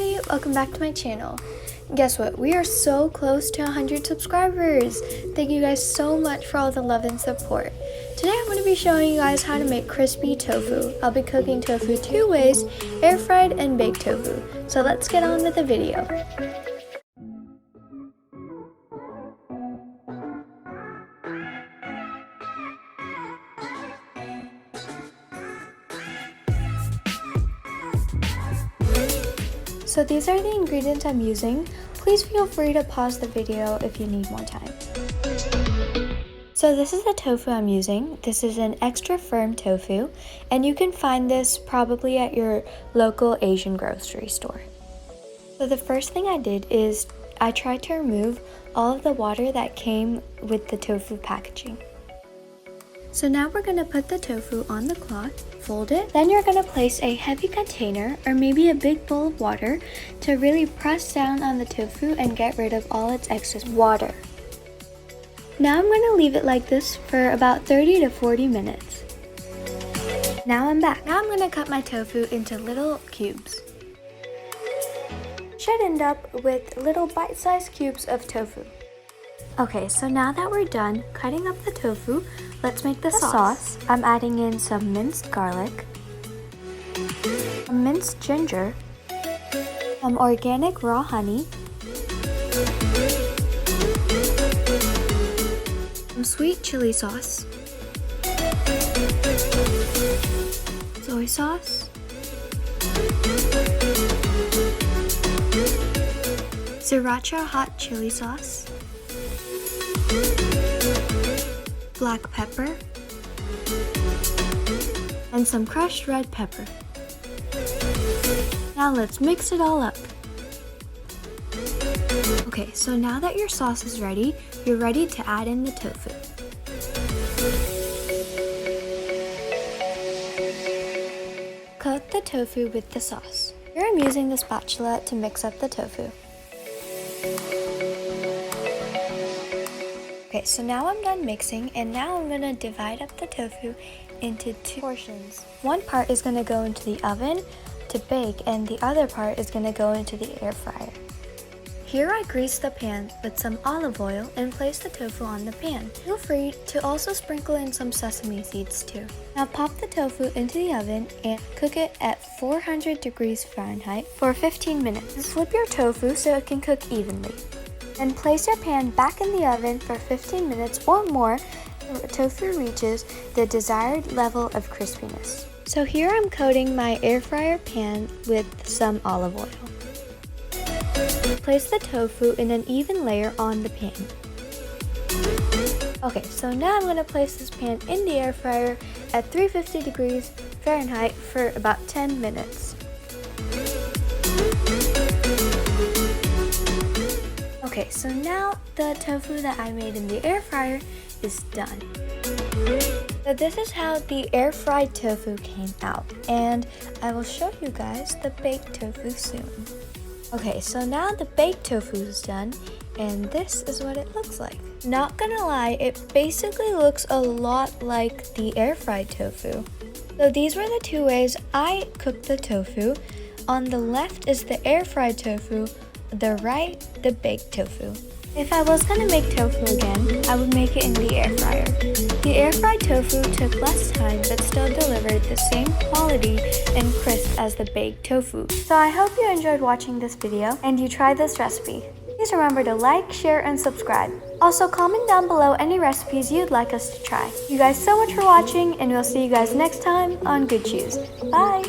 Hey, welcome back to my channel. Guess what? We are so close to 100 subscribers. Thank you guys so much for all the love and support. Today I'm going to be showing you guys how to make crispy tofu. I'll be cooking tofu two ways, air fried and baked tofu. So let's get on with the video. So these are the ingredients I'm using. Please feel free to pause the video if you need more time. So this is the tofu I'm using. This is an extra firm tofu, and you can find this probably at your local Asian grocery store. So the first thing I did is I tried to remove all of the water that came with the tofu packaging. So now we're going to put the tofu on the cloth, fold it, then you're going to place a heavy container or maybe a big bowl of water to really press down on the tofu and get rid of all its excess water. Now I'm going to leave it like this for about 30 to 40 minutes. Now I'm back. Now I'm going to cut my tofu into little cubes. Should end up with little bite-sized cubes of tofu. Okay, so now that we're done cutting up the tofu, let's make the sauce. I'm adding in some minced garlic, some minced ginger, some organic raw honey, some sweet chili sauce, soy sauce, sriracha hot chili sauce, black pepper, and some crushed red pepper. Now let's mix it all up. Okay, so now that your sauce is ready, you're ready to add in the tofu. Coat the tofu with the sauce. Here I'm using the spatula to mix up the tofu. Okay, so now I'm done mixing, and now I'm going to divide up the tofu into two portions. One part is going to go into the oven to bake, and the other part is going to go into the air fryer. Here I grease the pan with some olive oil and place the tofu on the pan. Feel free to also sprinkle in some sesame seeds too. Now pop the tofu into the oven and cook it at 400 degrees Fahrenheit for 15 minutes. Flip your tofu so it can cook evenly. Then place your pan back in the oven for 15 minutes or more until the tofu reaches the desired level of crispiness. So here I'm coating my air fryer pan with some olive oil. Place the tofu in an even layer on the pan. Okay, so now I'm going to place this pan in the air fryer at 350 degrees Fahrenheit for about 10 minutes. Okay, so now the tofu that I made in the air fryer is done. So this is how the air fried tofu came out, and I will show you guys the baked tofu soon. Okay, so now the baked tofu is done, and this is what it looks like. Not gonna lie, it basically looks a lot like the air fried tofu. So these were the two ways I cooked the tofu. On the left is the air fried tofu, the right, the baked tofu. If I was gonna make tofu again, I would make it in the air fryer. The air fried tofu took less time but still delivered the same quality and crisp as the baked tofu. So I hope you enjoyed watching this video and you try this recipe. Please remember to like, share, and subscribe. Also comment down below any recipes you'd like us to try. Thank you guys so much for watching, and we'll see you guys next time on Good Chews. Bye!